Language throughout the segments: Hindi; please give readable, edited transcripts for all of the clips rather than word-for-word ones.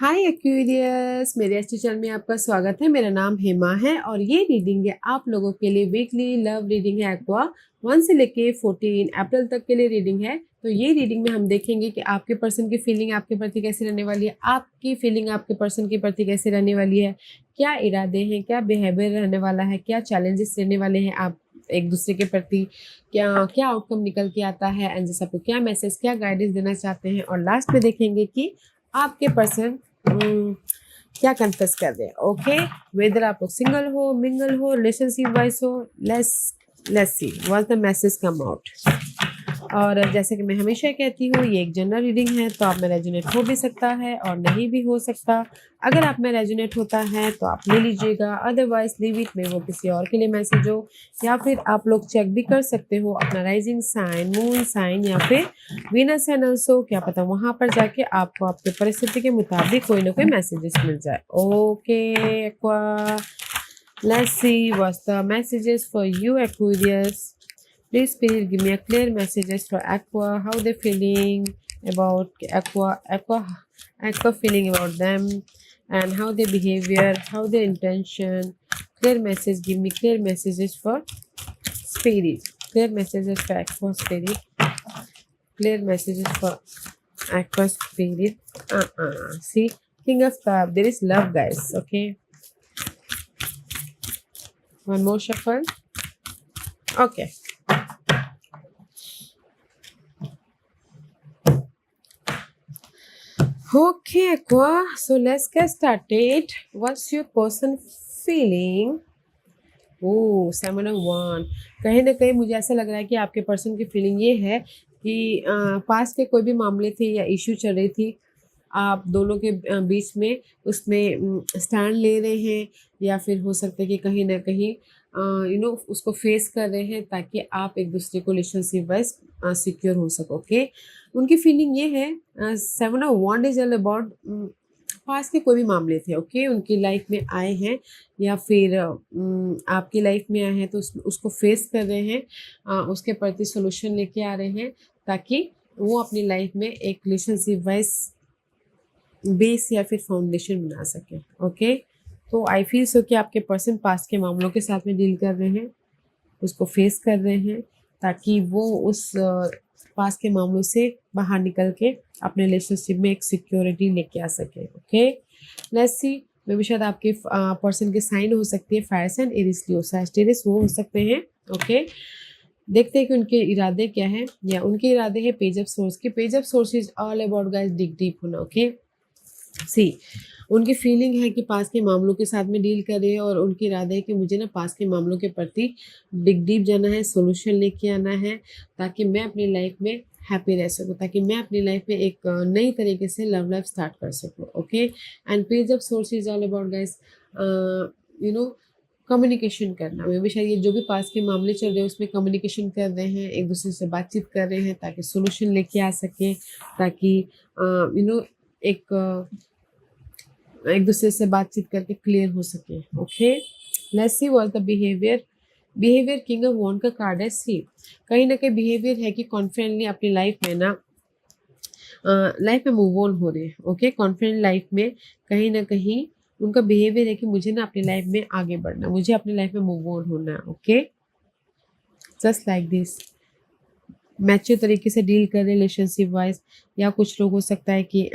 हाय एक्वेरियस, मेरे एस्ट्रो चैनल में आपका स्वागत है। मेरा नाम हेमा है और ये रीडिंग है आप लोगों के लिए वीकली लव रीडिंग है। एक्वा 1 से लेके 14 अप्रैल तक के लिए रीडिंग है। तो ये रीडिंग में हम देखेंगे कि आपके पर्सन की फीलिंग आपके प्रति कैसी रहने वाली है, आपकी फीलिंग आपके पर्सन के प्रति कैसी रहने वाली है, क्या इरादे हैं, क्या बिहेवियर रहने वाला है, क्या चैलेंजेस रहने वाले हैं आप एक दूसरे के प्रति, क्या क्या आउटकम निकल के आता है, एंड जैसे आपको क्या मैसेज क्या गाइडेंस देना चाहते हैं। और लास्ट में देखेंगे कि आपके पर्सन क्या कन्फेस कर रहे हैं। ओके, वेदर आप लोग सिंगल हो, मिंगल हो, रिलेशनशिप वाइज हो, let's see what the message come out. और जैसे कि मैं हमेशा कहती हूँ, ये एक जनरल रीडिंग है, तो आप में रेजोनेट हो भी सकता है और नहीं भी हो सकता। अगर आप में रेजोनेट होता है तो आप ले लीजिएगा, अदरवाइज लीव इट में वो किसी और के लिए मैसेज हो। या फिर आप लोग चेक भी कर सकते हो अपना राइजिंग साइन, मून साइन या फिर वीनस एंड ऑल्सो, क्या पता वहां पर जाके आपको आपके परिस्थिति के मुताबिक कोई ना कोई मैसेजेस मिल जाए। Okay aqua, let's see what's the messages for you Aquarius. Please spirit give me a clear messages for Aqua, how they feeling about Aqua feeling about them, and how their behavior, how their intention. Clear message, give me clear messages for spirit. Clear messages for Aqua spirit. Clear messages for Aqua spirit. See, King of Cup. There is love, guys. Okay. One more shuffle. Okay. Okay, Aqua. So let's get started. What's your person feeling? Oh, 7 of 1। कहीं ना कहीं मुझे ऐसा लग रहा है कि आपके पर्सन की फीलिंग ये है कि पास के कोई भी मामले थे या इश्यू चल रही थी आप दोनों के बीच में, उसमें स्टैंड ले रहे हैं, या फिर हो सकता है कि कहीं ना कहीं उसको फेस कर रहे हैं ताकि आप एक दूसरे को रिलेशनशिप वाइज सिक्योर हो सको। ओके, उनकी फीलिंग ये है, 7 of 1 इज ऑल अबाउट पास के कोई भी मामले थे। ओके, उनकी लाइफ में आए हैं या फिर आपकी लाइफ में आए हैं, तो उसको फेस कर रहे हैं, उसके प्रति सोल्यूशन लेके आ रहे हैं ताकि वो अपनी लाइफ में एक रिलेशनशिप वाइज बेस या फिर फाउंडेशन बना सके। ओके, तो आई फील सो कि आपके पर्सन पास्ट के मामलों के साथ में डील कर रहे हैं, उसको फेस कर रहे हैं ताकि वो उस पास के मामलों से बाहर निकल के अपने रिलेशनशिप में एक सिक्योरिटी लेके आ सके। ओके, लेट्स सी, मे भी शायद आपके पर्सन के साइन हो सकती है fire sign, Aries Leo Sagittarius, वो हो सकते हैं। ओके, देखते हैं कि उनके इरादे क्या हैं, या उनके इरादे हैं पेज ऑफ सोर्स के। Page of swords is all about guys dig deep होना। ओके, सी, उनकी फीलिंग है कि पास के मामलों के साथ में डील करे, और उनके इरादे है कि मुझे ना पास के मामलों के प्रति डिग डीप जाना है, सॉल्यूशन लेके आना है ताकि मैं अपनी लाइफ में हैप्पी रह सकूं, ताकि मैं अपनी लाइफ में एक नई तरीके से लव लाइफ स्टार्ट कर सकूं। Okay, and page of swords is all about guys communication करना। मे भी शायद ये जो भी पास के मामले चल रहे हैं उसमें कम्युनिकेशन कर रहे हैं, एक दूसरे से बातचीत कर रहे हैं ताकि सोल्यूशन लेके आ सके, ताकि एक दूसरे से बातचीत करके क्लियर हो सके। Okay, let's see what the behaviour. Behaviour king of wand का कार्ड है। सी, कहीं ना कहीं बिहेवियर है कि कॉन्फिडेंटली अपनी लाइफ में ना लाइफ में मूव ऑन हो रहे हैं। ओके, कॉन्फिडेंट लाइफ में कहीं ना कहीं उनका बिहेवियर है कि मुझे ना अपनी लाइफ में आगे बढ़ना, मुझे अपनी लाइफ में मूव ऑन होना है। Okay, just like this, mature तरीके से डील कर रहे रिलेशनशिप वाइज। या कुछ लोग हो सकता है कि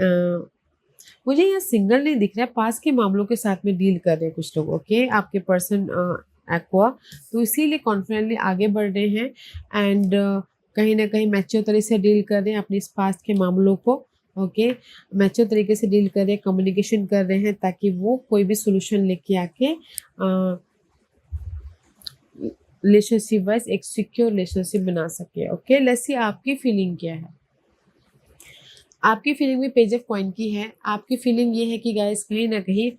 मुझे यहाँ सिंगल नहीं दिख रहा है, पास के मामलों के साथ में डील कर रहे हैं कुछ लोग। ओके, आपके पर्सन एक्वा, तो इसीलिए कॉन्फिडेंटली आगे बढ़ रहे हैं, एंड कहीं ना कहीं मैच्योर तरीके से डील कर रहे हैं अपने इस पास्ट के मामलों को। ओके, मैच्योर तरीके से डील कर रहे हैं, कम्युनिकेशन कर रहे हैं ताकि वो कोई भी सोल्यूशन लेके आके रिलेशनशिप वाइज एक सिक्योर रिलेशनशिप बना सके। ओके, लेट्स सी आपकी फीलिंग क्या है। आपकी फीलिंग भी पेज ऑफ कॉइन की है। आपकी फीलिंग ये है कि गाइस कहीं ना कहीं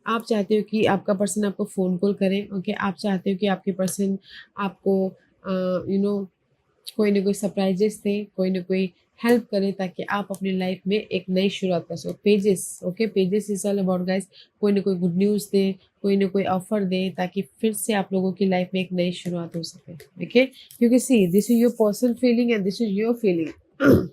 आप चाहते हो कि आपका पर्सन आपको फ़ोन कॉल करे। ओके, आप चाहते हो कि आपके पर्सन आपको कोई ना कोई सरप्राइजेस दे, कोई ना कोई हेल्प करे ताकि आप अपनी लाइफ में एक नई शुरुआत कर सको। Pages, okay, pages is all about guys कोई ना कोई गुड न्यूज़ दे, कोई ना कोई ऑफर दे ताकि फिर से आप लोगों की लाइफ में एक नई शुरुआत हो सके। ओके, क्योंकि see, this is your person feeling and this is your feeling.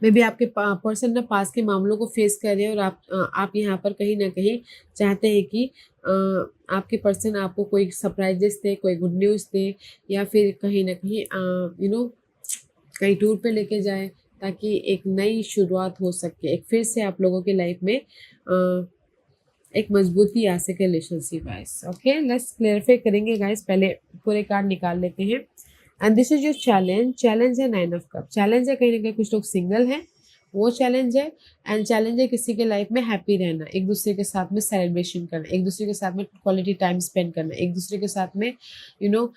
Maybe आपके पर्सन ना पास के मामलों को फेस कर रहे हैं और आप यहाँ पर कहीं ना कहीं चाहते हैं कि आपके पर्सन आपको कोई सरप्राइजेस दे, कोई गुड न्यूज़ दे, या फिर कहीं ना कहीं कहीं टूर पे लेके जाए, ताकि एक नई शुरुआत हो सके, एक फिर से आप लोगों की लाइफ में एक मजबूती आ सके relationship wise. Okay, let's clarify करेंगे गाइस, पहले पूरे कार्ड निकाल लेते हैं। And this is your challenge. Challenge है 9 ऑफ कप। चैलेंज है कहीं ना कहीं कुछ लोग सिंगल हैं, वो चैलेंज है। एंड चैलेंज है किसी के लाइफ में हैप्पी रहना, एक दूसरे के साथ में सेलिब्रेशन करना, एक दूसरे के साथ में क्वालिटी टाइम स्पेंड करना, एक दूसरे के साथ में यू नो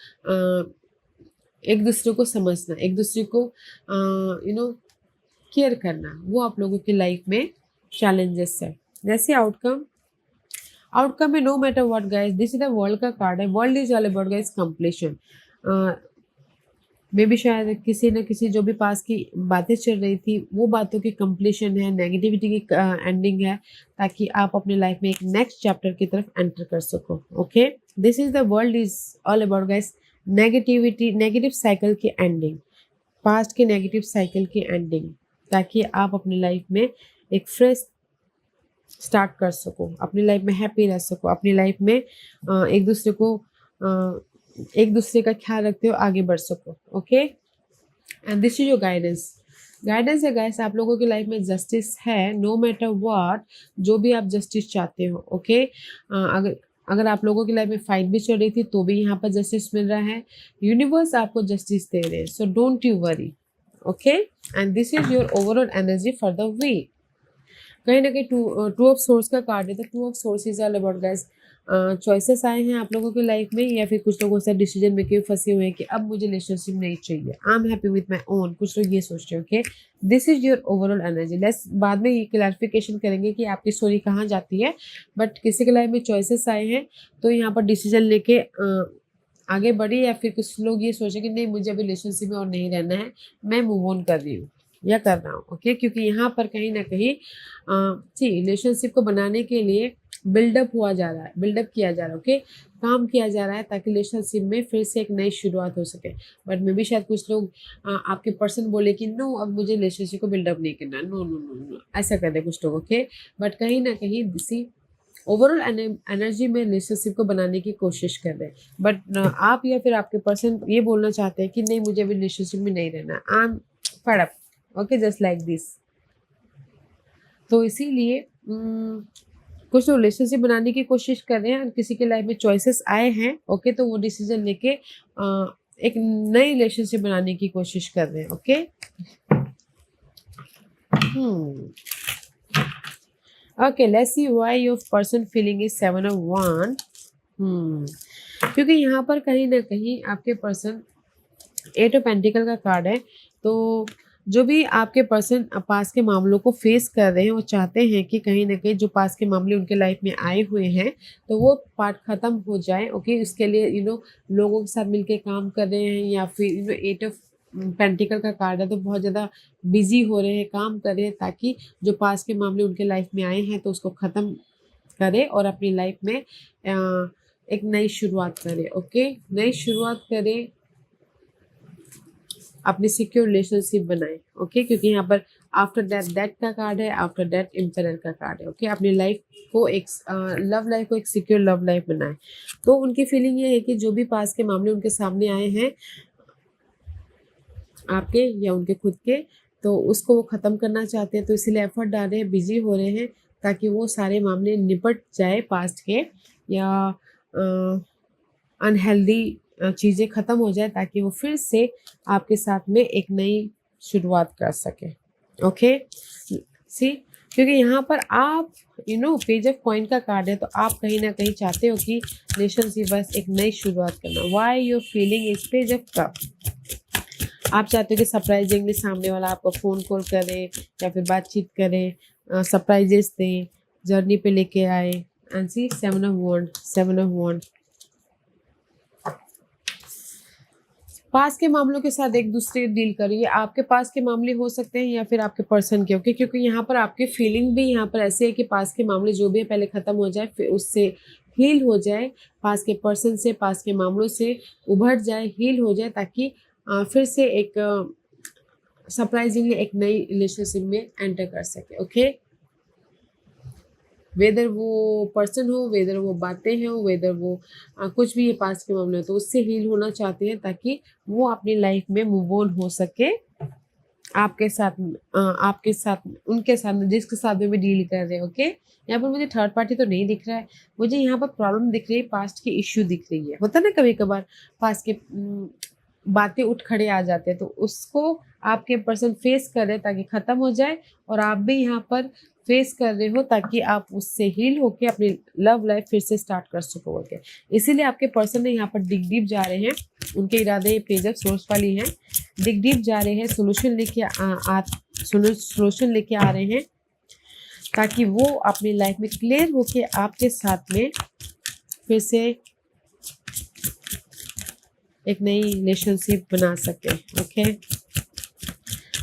एक दूसरे को समझना, एक दूसरे को केयर करना, वो आप लोगों की लाइफ में चैलेंजेस है। जैसे आउटकम, आउटकम है no matter what guys, this is the world का कार्ड है। World is all about guys completion. मे भी शायद किसी न किसी जो भी पास की बातें चल रही थी, वो बातों की कंप्लीशन है, नेगेटिविटी की एंडिंग है, ताकि आप अपने लाइफ में एक नेक्स्ट चैप्टर की तरफ एंटर कर सको। Okay, this is the world is all about guys negativity, negative cycle की एंडिंग, पास्ट के नेगेटिव साइकिल की एंडिंग, ताकि आप अपनी लाइफ में एक फ्रेश स्टार्ट कर सको, अपनी लाइफ में हैप्पी रह सको, अपनी लाइफ में एक दूसरे को एक दूसरे का ख्याल रखते हो आगे बढ़ सको। Okay, and this is your guidance. Guidance है गाइस, आप लोगों की लाइफ में जस्टिस है, नो मैटर व्हाट, जो भी आप जस्टिस चाहते हो। ओके, अगर आप लोगों की लाइफ में फाइट भी चल रही थी तो भी यहाँ पर जस्टिस मिल रहा है, यूनिवर्स आपको जस्टिस दे रहे हैं, so don't you worry. Okay, and this is your overall energy for the week. कहीं ना कहीं टू ऑफ सोर्स का कार्ड है, तो two of swords is all about guys choices आए हैं आप लोगों की लाइफ में, या फिर कुछ लोगों से डिसीजन मेकिंग फंसे हुए हैं कि अब मुझे रिलेशनशिप नहीं चाहिए, I am happy with my own, कुछ लोग ये सोच रहे हैं। Okay, this is your overall energy. Let's बाद में ये क्लैरिफिकेशन करेंगे कि आपकी स्टोरी कहाँ जाती है, बट किसी के लाइफ में चॉइसेस आए हैं तो यहाँ पर डिसीजन लेके आगे बढ़ी, या फिर कुछ लोग ये सोचे कि नहीं मुझे अभी रिलेशनशिप में और नहीं रहना है, मैं मूव ऑन कर रही हूँ या कर रहा हूँ। ओके, क्योंकि यहाँ पर कहीं ना कहीं रिलेशनशिप को बनाने के लिए बिल्डअप हुआ जा रहा है, बिल्डअप किया जा रहा है। ओके, काम किया जा रहा है ताकि रिलेशनशिप में फिर से एक नई शुरुआत हो सके। बट मे भी शायद कुछ लोग आपके पर्सन बोले कि नो अब मुझे रिलेशनशिप को बिल्डअप नहीं करना, नो नो नो नो, ऐसा कर दे कुछ लोग। ओके, बट कहीं ना कहीं किसी ओवरऑल एनर्जी में रिलेशनशिप को बनाने की कोशिश कर रहे हैं, बट आप या फिर आपके पर्सन ये बोलना चाहते हैं कि नहीं मुझे अभी रिलेशनशिप में नहीं रहना, I am fed up. Okay, just like this. तो इसीलिए कुछ लोग रिलेशनशिप बनाने की कोशिश कर रहे हैं और किसी के लाइफ में चॉइसेस आए हैं। ओके, तो वो डिसीजन लेके एक नई रिलेशनशिप बनाने की कोशिश कर रहे हैं। Okay, okay, let's see why your person feeling is 7 of Wands। क्योंकि यहाँ पर कहीं ना कहीं आपके पर्सन 8 of Pentacles का कार्ड है, तो जो भी आपके पर्सन पास के मामलों को फेस कर रहे हैं, वो चाहते हैं कि कहीं ना कहीं जो पास के मामले उनके लाइफ में आए हुए हैं तो वो पार्ट ख़त्म हो जाए। ओके, इसके लिए लोगों के साथ मिलके काम कर रहे हैं, या फिर 8 of पेंटिकल का कार्ड है तो बहुत ज़्यादा बिजी हो रहे हैं, काम कर रहे हैं, ताकि जो पास के मामले उनके लाइफ में आए हैं तो उसको ख़त्म करे और अपनी लाइफ में एक नई शुरुआत करे। ओके, नई शुरुआत करे, अपनी सिक्योर रिलेशनशिप बनाए। ओके, क्योंकि यहाँ पर आफ्टर दैट का कार्ड है, आफ्टर दैट एम्परर का कार्ड है। ओके, अपनी लाइफ को एक लव लाइफ को एक सिक्योर लव लाइफ बनाए। तो उनकी फीलिंग ये है कि जो भी पास के मामले उनके सामने आए हैं, आपके या उनके खुद के, तो उसको वो ख़त्म करना चाहते हैं, तो इसीलिए एफर्ट डाल रहे हैं, बिजी हो रहे हैं, ताकि वो सारे मामले निपट जाए पास्ट के, या अनहेल्दी चीज़ें ख़त्म हो जाए, ताकि वो फिर से आपके साथ में एक नई शुरुआत कर सके। ओके, सी, क्योंकि यहाँ पर आप पेज ऑफ कॉइन का कार्ड है, तो आप कहीं ना कहीं चाहते हो कि रिलेशनशिप बस एक नई शुरुआत करना। Why your feeling is page of cup. आप चाहते हो कि सरप्राइजिंगली सामने वाला आपको फ़ोन कॉल करे या फिर बातचीत करे, सरप्राइजेस दें, जर्नी पे लेके आए। And see 7 of Wands, 7 of Wands। पास के मामलों के साथ एक दूसरे डील करिए। आपके पास के मामले हो सकते हैं या फिर आपके पर्सन के। ओके, क्योंकि यहाँ पर आपकी फीलिंग भी यहाँ पर ऐसी है कि पास के मामले जो भी है पहले ख़त्म हो जाए, फिर उससे हील हो जाए, पास के पर्सन से, पास के मामलों से उभर जाए, हील हो जाए, ताकि फिर से एक सरप्राइजिंगली एक नई रिलेशनशिप में एंटर कर सके। ओके, वेदर वो पर्सन हो, वेदर वो बातें हो, वेदर वो कुछ भी ये पास्ट के मामले हो, तो उससे हील होना चाहते हैं ताकि वो अपनी लाइफ में मूव ऑन हो सके आपके साथ उनके साथ जिसके साथ में भी डील कर रहे हैं। ओके, यहाँ पर मुझे थर्ड पार्टी तो नहीं दिख रहा है, मुझे यहाँ पर प्रॉब्लम दिख रही है, पास्ट की इश्यू दिख रही है। होता ना कभी कभार पास्ट के बातें उठ खड़े आ जाते हैं, तो उसको आपके पर्सन फेस कर रहे हैं ताकि ख़त्म हो जाए, और आप भी यहाँ पर फेस कर रहे हो ताकि आप उससे हील होके अपनी लव लाइफ फिर से स्टार्ट कर सकोगे। इसीलिए आपके पर्सन ने यहाँ पर डिग डीप जा रहे हैं, उनके इरादे पेज ऑफ सोर्स वाली हैं, डिग डीप जा रहे हैं, सोल्यूशन लेके आ रहे हैं ताकि वो अपनी लाइफ में क्लियर होके आपके साथ में फिर से एक नई रिलेशनशिप बना सके। Okay,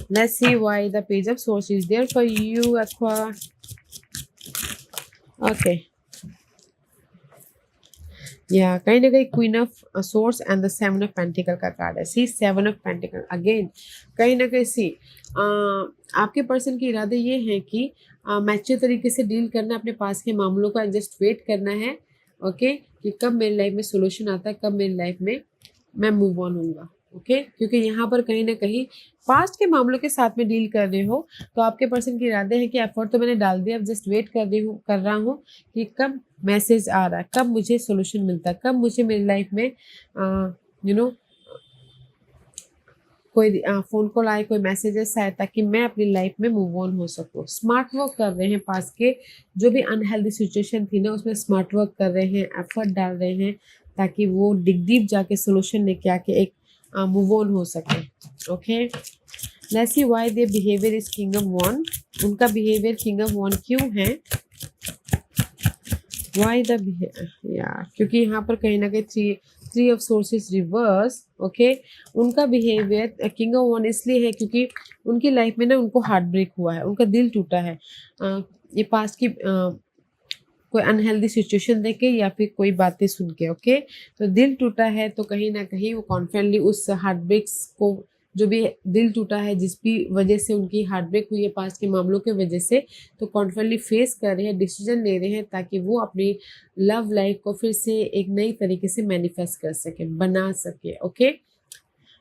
let's see why the page of source is there for you, Aqua. Okay, या कहीं ना कहीं queen of swords and the seven of pentacle का कार्ड है। See seven of pentacle again, कहीं ना कहीं सी आपके पर्सन के इरादे ये हैं कि मैच्योर तरीके से डील करना अपने पास के मामलों का, जस्ट वेट करना है। ओके, कि कब मेरी लाइफ में सोल्यूशन आता है, कब मेरी लाइफ में मैं मूव ऑन होऊंगा। ओके, क्योंकि यहाँ पर कहीं ना कहीं पास्ट के मामलों के साथ में डील कर रहे हो, तो आपके पर्सन के इरादे हैं कि एफर्ट तो मैंने डाल दिया, अब जस्ट वेट कर रहा हूँ कि कब मैसेज आ रहा है, कब मुझे सोल्यूशन मिलता है, कब मुझे मेरी लाइफ में कोई फ़ोन कॉल आए, कोई मैसेजेस आए, ताकि मैं अपनी लाइफ में मूव ऑन हो सकूँ। स्मार्ट वर्क कर रहे हैं, पास के जो भी अनहेल्दी सिचुएशन थी ना उसमें स्मार्ट वर्क कर रहे हैं, एफर्ट डाल रहे हैं ताकि वो डिग डीप जाके सोल्यूशन लेके आके एक मूव ऑन हो सके। Okay, let's see why their behaviour is king of one. उनका बिहेवियर किंग ऑफ वन क्यों है? व्हाई द बिहेवियर, क्योंकि यहाँ पर कहीं ना कहीं three of sources reverse. Okay, उनका बिहेवियर किंग ऑफ वन इसलिए है क्योंकि उनकी लाइफ में ना उनको हार्ट ब्रेक हुआ है, उनका दिल टूटा है। ये पास्ट की कोई अनहेल्दी सिचुएशन देख के या फिर कोई बातें सुन के। ओके, तो दिल टूटा है, तो कहीं ना कहीं वो कॉन्फिडेंटली उस हार्ट ब्रेक्स को, जो भी दिल टूटा है जिस भी वजह से उनकी हार्ट ब्रेक हुई है पास्ट के मामलों के वजह से, तो कॉन्फिडेंटली फेस कर रहे हैं, डिसीजन ले रहे हैं ताकि वो अपनी लव लाइफ को फिर से एक नई तरीके से मैनिफेस्ट कर सके, बना सके। ओके,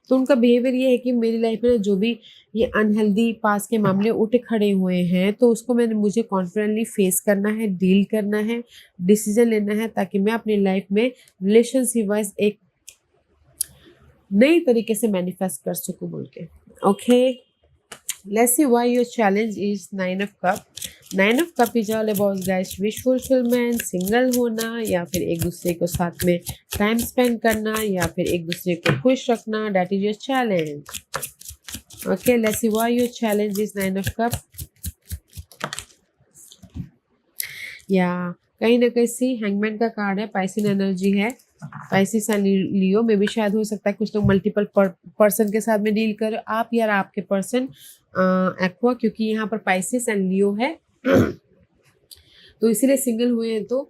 तो उनका बिहेवियर ये है कि मेरी लाइफ में जो भी ये अनहेल्दी पास के मामले उठ खड़े हुए हैं, तो उसको मुझे कॉन्फिडेंटली फेस करना है, डील करना है, डिसीजन लेना है ताकि मैं अपनी लाइफ में रिलेशनशिप वाइज एक नई तरीके से मैनिफेस्ट कर सकूं बोल के। Okay, let's see why your challenge is 9 of cup. 9 of cup is all about guys wish fulfilment, single होना, या फिर एक दूसरे को साथ में टाइम स्पेंड करना, या फिर एक दूसरे को खुश रखना। That is your challenge. Okay, let's see why your challenge is 9 of cup. या कहीं ना कहीं सी हैंगमैन का कार्ड है, पाइसिन एनर्जी है, पाइसिस एंड लियो में भी शायद हो सकता है कुछ लोग मल्टीपल पर्सन के साथ में डील करें, आप या आपके पर्सन एक्वा, क्योंकि यहाँ पर पाइसिस एंड लियो है तो इसीलिए सिंगल हुए हैं। तो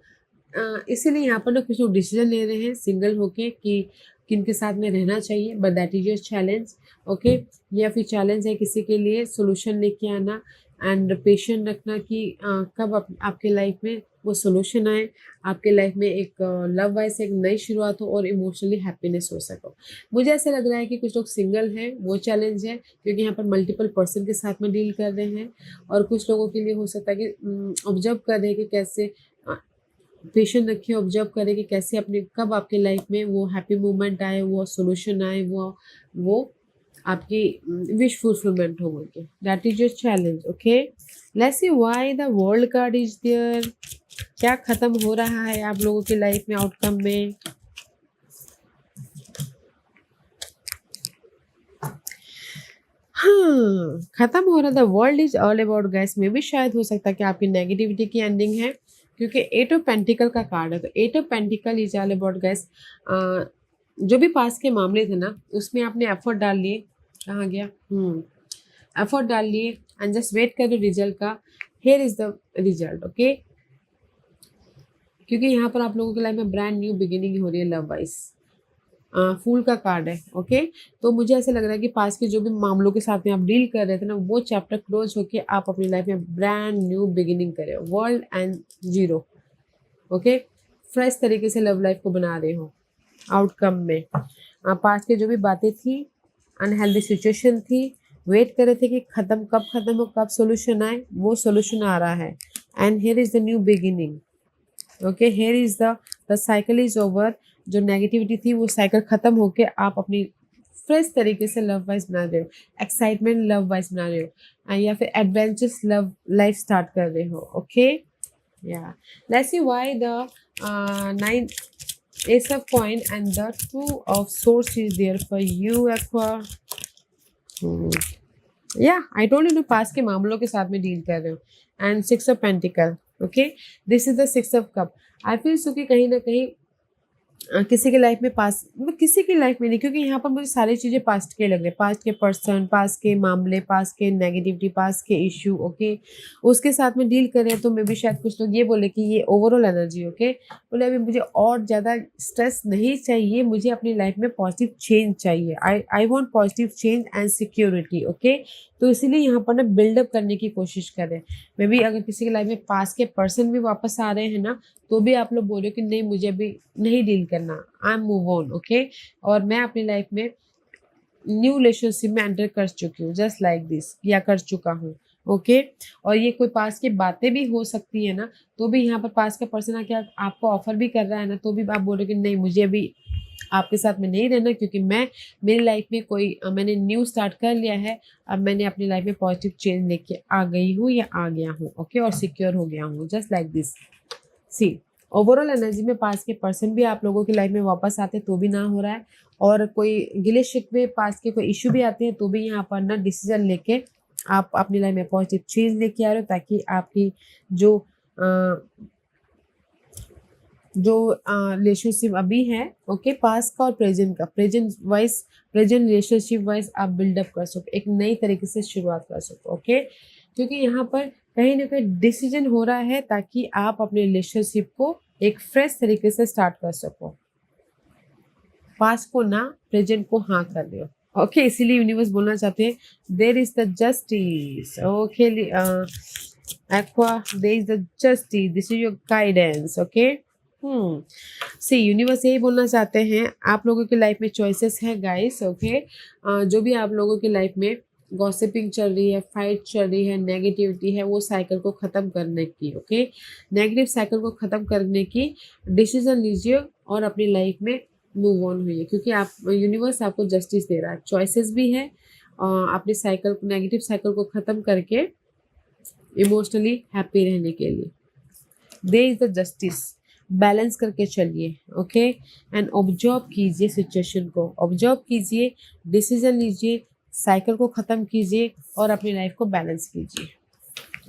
इसीलिए यहाँ पर ना कुछ लोग डिसीजन ले रहे हैं सिंगल होके कि किनके साथ में रहना चाहिए, but that is your challenge. Okay, या फिर चैलेंज है किसी के लिए सोल्यूशन लेके आना एंड पेशेंट रखना कि कब आपके लाइफ में वो सोल्यूशन आए, आपके लाइफ में एक लव वाइज एक नई शुरुआत हो और इमोशनली हैप्पीनेस हो सको। मुझे ऐसा लग रहा है कि कुछ लोग सिंगल हैं, वो चैलेंज है क्योंकि यहाँ पर मल्टीपल पर्सन के साथ में डील कर रहे हैं, और कुछ लोगों के लिए हो सकता है कि ऑब्जर्व कर रहे हैं कि कैसे पेशेंट रखिए, ऑब्जर्व करें कि कैसे अपने कब आपके लाइफ में वो हैप्पी मोमेंट आए, वो सोल्यूशन आए, वो आपकी विश फुलफिलमेंट हो गई। That is your challenge. Okay, let's see why the world card is there. क्या खत्म हो रहा है आप लोगों की लाइफ में आउटकम में? हाँ, खत्म हो रहा। The world is all about guys में भी शायद हो सकता है कि आपकी नेगेटिविटी की एंडिंग है, क्योंकि 8 ऑफ पेंटिकल का कार्ड है। तो 8 of pentacle is all about guys, जो भी पास के मामले थे ना उसमें आपने एफर्ट डाल लिए, कहाँ गया, एफर्ट डाल लिए एंड जस्ट वेट करो रिजल्ट का। Here is the result. Okay, क्योंकि यहाँ पर आप लोगों की लाइफ में ब्रांड न्यू बिगिनिंग हो रही है लव वाइज। फूल का कार्ड है। ओके, तो मुझे ऐसा लग रहा है कि पास के जो भी मामलों के साथ में आप डील कर रहे थे ना, वो चैप्टर क्लोज होके आप अपनी लाइफ में ब्रांड न्यू बिगिनिंग करें, world and zero. Okay, fresh तरीके से लव लाइफ को बना रहे हो। आउटकम में पास के जो भी बातें थी, अनहेल्दी सिचुएशन थी, वेट कर रहे थे कि कब खत्म हो, कब सोल्यूशन आए, वो सोल्यूशन आ रहा है। And here is the new beginning. Okay, here is the cycle is over. जो नेगेटिविटी थी वो साइकिल खत्म होके आप अपनी फ्रेश तरीके से लव वाइज बना रहे हो, एक्साइटमेंट लव वाइज बना रहे हो, या फिर एडवेंचरस लव लाइफ स्टार्ट कर रहे हो। ओके, या let's see why the 9 Ace of Coin and the Two of Swords is there for you, Aqua. Yeah, I told you ना, पास के मामलों के साथ में डील कर रहे हो। And 6 of Pentacle. Okay, this is the 6 of Cup. I feel so कि कहीं ना कहीं किसी के लाइफ में पास, किसी की लाइफ में नहीं, क्योंकि यहाँ पर मुझे सारी चीज़ें पास्ट के लग रहे हैं। पास्ट के पर्सन, पास्ट के मामले, पास्ट के नेगेटिविटी, पास्ट के इश्यू। ओके, उसके साथ में डील कर रहे हैं, तो मे भी शायद कुछ लोग ये बोले कि ये ओवरऑल एनर्जी। ओके, बोले अभी मुझे और ज़्यादा स्ट्रेस नहीं चाहिए, मुझे अपनी लाइफ में पॉजिटिव चेंज चाहिए। I want positive change and security. Okay, तो इसीलिए यहाँ पर ना बिल्डअप करने की कोशिश करें। मे बी अगर किसी के लाइफ में पास के पर्सन भी वापस आ रहे हैं ना, तो भी आप लोग बोल रहे हो कि नहीं, मुझे अभी नहीं डील करना, I am move on. Okay, और मैं अपनी लाइफ में न्यू रिलेशनशिप में एंटर कर चुकी हूँ, जस्ट लाइक दिस, या कर चुका हूँ। ओके, और ये कोई पास की बातें भी हो सकती है ना, तो भी यहाँ पर पास का पर्सन आके आपको ऑफर भी कर रहा है ना, तो भी आप बोल रहे हो कि नहीं, मुझे अभी आपके साथ में नहीं रहना, क्योंकि मेरी लाइफ में मैंने न्यू स्टार्ट कर लिया है। अब मैंने अपनी लाइफ में पॉजिटिव चेंज लेके आ गई हूँ या आ गया हूँ। ओके, और सिक्योर हो गया हूँ, just like this. See, overall energy में पास के पर्सन भी आप लोगों की लाइफ में वापस आते तो भी ना हो रहा है, और कोई गिले शिकवे, पास के कोई इश्यू भी आते हैं, तो भी यहाँ पर ना डिसीजन लेके आप अपनी लाइफ में पॉजिटिव चेंज लेके आ रहे हो, ताकि आपकी जो रिलेशनशिप अभी है, ओके, पास का और प्रेजेंट का, प्रेजेंट रिलेशनशिप वाइज आप बिल्डअप कर सको, एक नई तरीके से शुरुआत कर सको। ओके, क्योंकि यहाँ पर कहीं ना कहीं डिसीजन हो रहा है, ताकि आप अपने रिलेशनशिप को एक फ्रेश तरीके से स्टार्ट कर सको। पास को ना, प्रेजेंट को हाँ कर रहे हो। ओके, इसीलिए यूनिवर्स बोलना चाहते हैं, there is the justice. Okay aqua, there is the justice, this is your guidance. Okay, see, universe यही बोलना चाहते हैं, आप लोगों की लाइफ में चॉइसेस है गाइस। ओके, जो भी आप लोगों की लाइफ में गॉसिपिंग चल रही है, फाइट चल रही है, नेगेटिविटी है, वो साइकिल को ख़त्म करने की, ओके, नेगेटिव साइकिल को ख़त्म करने की डिसीजन लीजिए और अपनी लाइफ में मूव ऑन हुई है, क्योंकि आप, यूनिवर्स आपको जस्टिस दे रहा है, चॉइसेस भी है, अपने साइकिल, नेगेटिव साइकिल को ख़त्म करके इमोशनली हैप्पी रहने के लिए। There is the justice, balance करके चलिए। ओके, एंड ऑब्जर्व कीजिए सिचुएशन को, ऑब्जर्व कीजिए, डिसीजन लीजिए, साइकिल को ख़त्म कीजिए और अपनी लाइफ को बैलेंस कीजिए।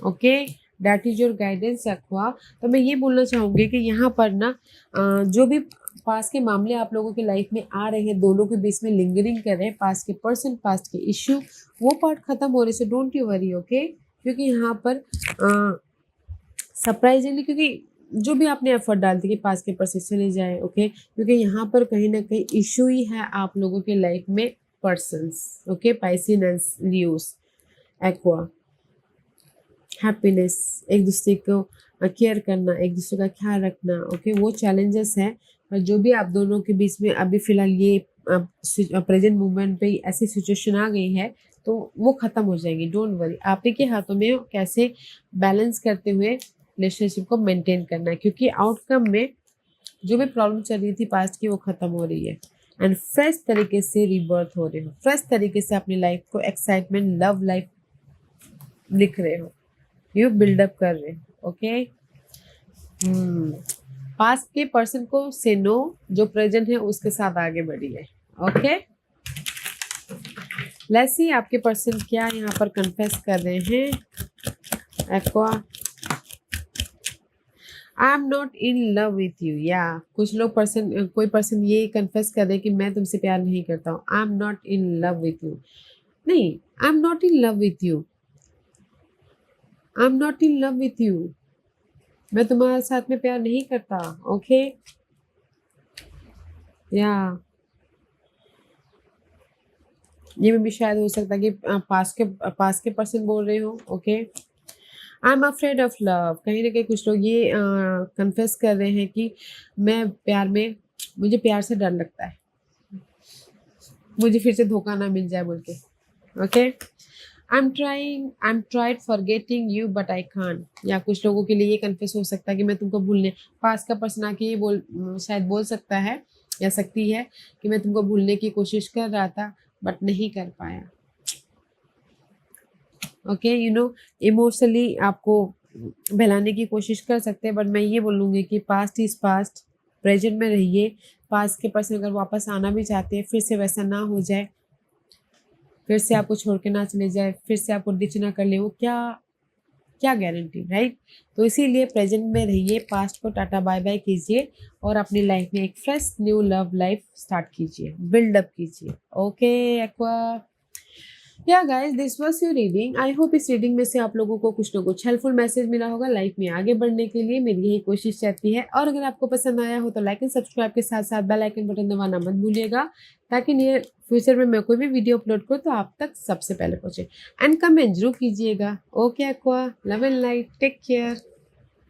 Okay, that is your guidance aqua. तो मैं ये बोलना चाहूँगी कि यहाँ पर ना जो भी पास के मामले आप लोगों की लाइफ में आ रहे हैं, दोनों के बीच में लिंगरिंग कर रहे हैं, पास के पर्सन, पास के इश्यू, वो पार्ट खत्म हो रहे से डोंट यू वरी। ओके, क्योंकि यहाँ पर सरप्राइजिंगली, क्योंकि जो भी आपने एफर्ट डालते कि पास के पर्सन चले जाए। ओके, क्योंकि यहाँ पर कहीं ना कहीं इशू ही है आप लोगों के लाइफ में पर्सन्स। ओके, पाइसिन एंड लियोस एक्वा, हैप्पीनेस, एक दूसरे को केयर करना, एक दूसरे का ख्याल रखना। ओके, वो चैलेंजेस हैं, पर जो भी आप दोनों के बीच में अभी फ़िलहाल ये प्रेजेंट मोमेंट पे ऐसी सिचुएशन आ गई है, तो वो ख़त्म हो जाएगी, डोंट वरी। आप ही के हाथों में हो कैसे बैलेंस करते हुए रिलेशनशिप को मेंटेन करना है, क्योंकि आउटकम में जो भी प्रॉब्लम चल रही थी पास्ट की, वो ख़त्म हो रही है, एंड फ्रेश तरीके से रिबर्थ हो रहे हो, फ्रेश तरीके से अपनी लाइफ को एक्साइटमेंट लव लाइफ लिख रहे हो, यू बिल्डअप कर रहे हो। ओके, पास्ट के पर्सन को से नो, जो प्रेजेंट है उसके साथ आगे बढ़िए। ओके, लेट्स सी आपके पर्सन क्या यहाँ पर कन्फेस कर रहे हैं। Aqua, I am not in love with you, या कुछ लोग कोई पर्सन ये कन्फेस कर रहे हैं कि मैं तुमसे प्यार नहीं करता हूँ। I am not in love with you, नहीं, I am not in love with you, I am not in love with you, मैं तुम्हारे साथ में प्यार नहीं करता। ओके, या ये में भी शायद हो सकता है कि पास के पर्सन बोल रहे हो। Okay, I am afraid of love. कहीं ना कहीं कुछ लोग ये कन्फेस कर रहे हैं कि मुझे प्यार से डर लगता है, मुझे फिर से धोखा ना मिल जाए बोल के। Okay, I am tried forgetting you but I can't. या कुछ लोगों के लिए ये कन्फेस हो सकता है कि मैं तुमको भूलने, पास का पर्सन आके ये शायद बोल सकता है या सकती है कि मैं तुमको भूलने की कोशिश कर रहा था बट नहीं कर पाया। ओके, इमोशनली आपको बहलाने की कोशिश कर सकते हैं, बट मैं ये बोलूँगी कि पास्ट इज पास्ट, प्रेजेंट में रहिए। पास्ट के पर्सन अगर वापस आना भी चाहते हैं, फिर से वैसा ना हो जाए, फिर से आपको छोड़ के ना चले जाए, फिर से आपको डिच ना कर ले, वो क्या क्या गारंटी, राइट? तो इसीलिए प्रेजेंट में रहिए, पास्ट को टाटा बाय बाय कीजिए और अपनी लाइफ में एक fresh new love life start कीजिए, बिल्डअप कीजिए। ओके एक्वा, या guys, this was your reading. I hope इस रीडिंग में से आप लोगों को कुछ ना कुछ हेल्पफुल मैसेज मिला होगा लाइफ में आगे बढ़ने के लिए। मेरी यही कोशिश रहती है, और अगर आपको पसंद आया हो तो लाइक एंड सब्सक्राइब के साथ साथ बेल आइकन बटन दबाना मत भूलिएगा, ताकि नियर फ्यूचर में मैं कोई भी वीडियो अपलोड करूँ तो आप तक सबसे पहले पहुंचे। एंड कमेंट जरूर कीजिएगा। Okay aqua, love and light, take care.